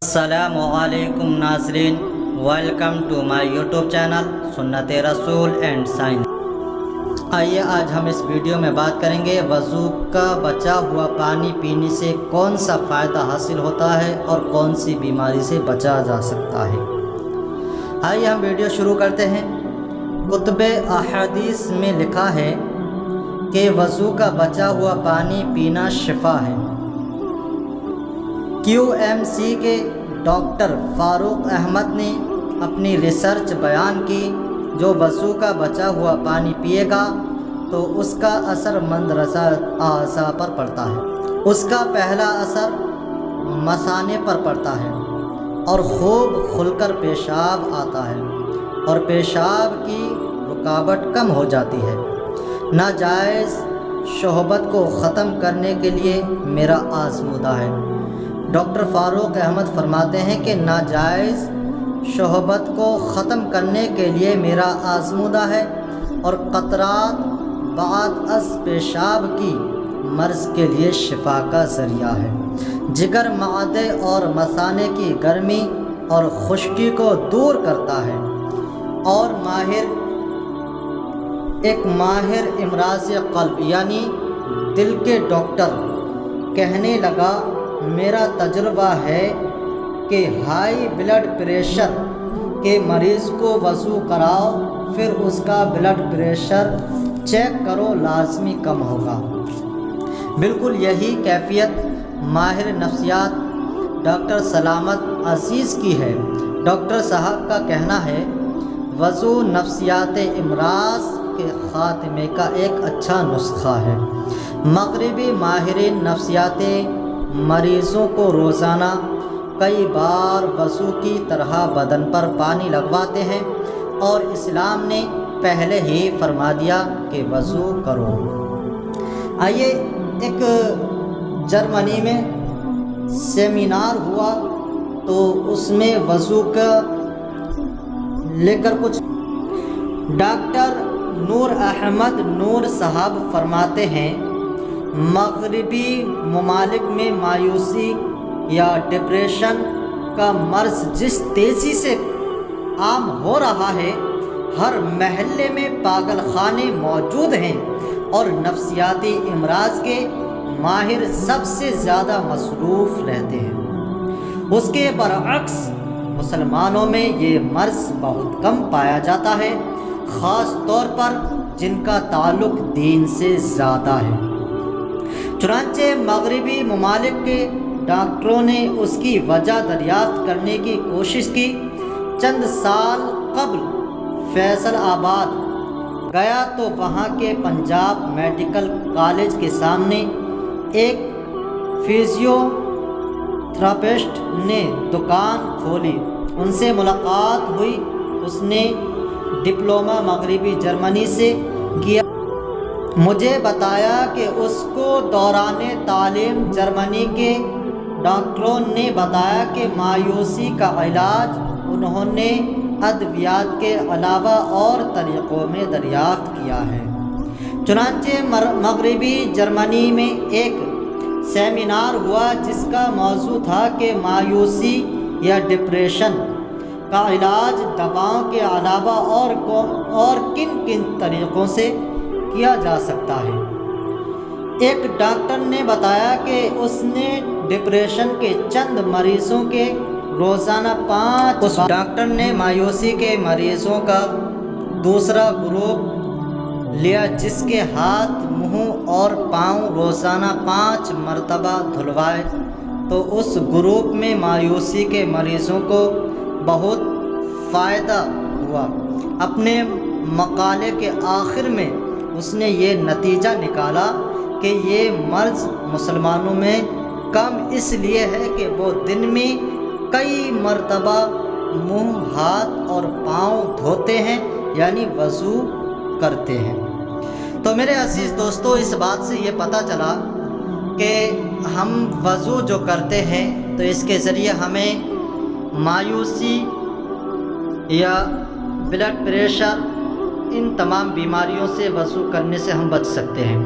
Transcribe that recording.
السلام علیکم ناظرین، welcome to my YouTube channel Sunnat Rasool and science. آئیے آج ہم اس ویڈیو میں بات کریں گے وضو کا بچا ہوا پانی پینے سے کون سا فائدہ حاصل ہوتا ہے اور کون سی بیماری سے بچا جا سکتا ہے۔ آئیے ہم ویڈیو شروع کرتے ہیں۔ کتب احادیث میں لکھا ہے کہ وضو کا بچا ہوا پانی پینا شفا ہے۔ QMC کے ڈاکٹر فاروق احمد نے اپنی ریسرچ بیان کی، جو وضو کا بچا ہوا پانی پیے گا تو اس کا اثر مندرجہ اعضاء پر پڑتا ہے۔ اس کا پہلا اثر مثانے پر پڑتا ہے اور خوب کھل کر پیشاب آتا ہے اور پیشاب کی رکاوٹ کم ہو جاتی ہے۔ ناجائز شہوت کو ختم کرنے کے لیے میرا آزمودہ ہے۔ ڈاکٹر فاروق احمد فرماتے ہیں کہ ناجائز شہوت کو ختم کرنے کے لیے میرا آزمودہ ہے اور قطرات بعد از پیشاب کی مرض کے لیے شفا کا ذریعہ ہے۔ جگر، معدے اور مثانے کی گرمی اور خشکی کو دور کرتا ہے۔ اور ایک ماہر امراض قلب یعنی دل کے ڈاکٹر کہنے لگا، میرا تجربہ ہے کہ ہائی بلڈ پریشر کے مریض کو وضو کراؤ، پھر اس کا بلڈ پریشر چیک کرو، لازمی کم ہوگا۔ بالکل یہی کیفیت ماہر نفسیات ڈاکٹر سلامت عزیز کی ہے۔ ڈاکٹر صاحب کا کہنا ہے، وضو نفسیات امراض کے خاتمے کا ایک اچھا نسخہ ہے۔ مغربی ماہرین نفسیات مریضوں کو روزانہ کئی بار وضو کی طرح بدن پر پانی لگواتے ہیں اور اسلام نے پہلے ہی فرما دیا کہ وضو کرو۔ آئیے، ایک جرمنی میں سیمینار ہوا تو اس میں وضو کا لے کر کچھ ڈاکٹر نور احمد نور صاحب فرماتے ہیں، مغربی ممالک میں مایوسی یا ڈپریشن کا مرض جس تیزی سے عام ہو رہا ہے، ہر محلے میں پاگل خانے موجود ہیں اور نفسیاتی امراض کے ماہر سب سے زیادہ مصروف رہتے ہیں۔ اس کے برعکس مسلمانوں میں یہ مرض بہت کم پایا جاتا ہے، خاص طور پر جن کا تعلق دین سے زیادہ ہے۔ چنانچہ مغربی ممالک کے ڈاکٹروں نے اس کی وجہ دریافت کرنے کی کوشش کی۔ چند سال قبل فیصل آباد گیا تو وہاں کے پنجاب میڈیکل کالج کے سامنے ایک فزیو تھراپسٹ نے دکان کھولی۔ ان سے ملاقات ہوئی۔ اس نے ڈپلومہ مغربی جرمنی سے کیا۔ مجھے بتایا کہ اس کو دوران تعلیم جرمنی کے ڈاکٹروں نے بتایا کہ مایوسی کا علاج انہوں نے ادویات کے علاوہ اور طریقوں میں دریافت کیا ہے۔ چنانچہ مغربی جرمنی میں ایک سیمینار ہوا جس کا موضوع تھا کہ مایوسی یا ڈپریشن کا علاج دواؤں کے علاوہ اور کن کن طریقوں سے کیا جا سکتا ہے۔ ایک ڈاکٹر نے بتایا کہ اس نے ڈپریشن کے چند مریضوں کے روزانہ 5 اس ڈاکٹر نے مایوسی کے مریضوں کا دوسرا گروپ لیا جس کے ہاتھ، منہ اور پاؤں روزانہ 5 مرتبہ دھلوائے تو اس گروپ میں مایوسی کے مریضوں کو بہت فائدہ ہوا۔ اپنے مقالے کے آخر میں اس نے یہ نتیجہ نکالا کہ یہ مرض مسلمانوں میں کم اس لیے ہے کہ وہ دن میں کئی مرتبہ منہ، ہاتھ اور پاؤں دھوتے ہیں، یعنی وضو کرتے ہیں۔ تو میرے عزیز دوستو، اس بات سے یہ پتہ چلا کہ ہم وضو جو کرتے ہیں تو اس کے ذریعے ہمیں مایوسی یا بلڈ پریشر، ان تمام بیماریوں سے وضو کرنے سے ہم بچ سکتے ہیں۔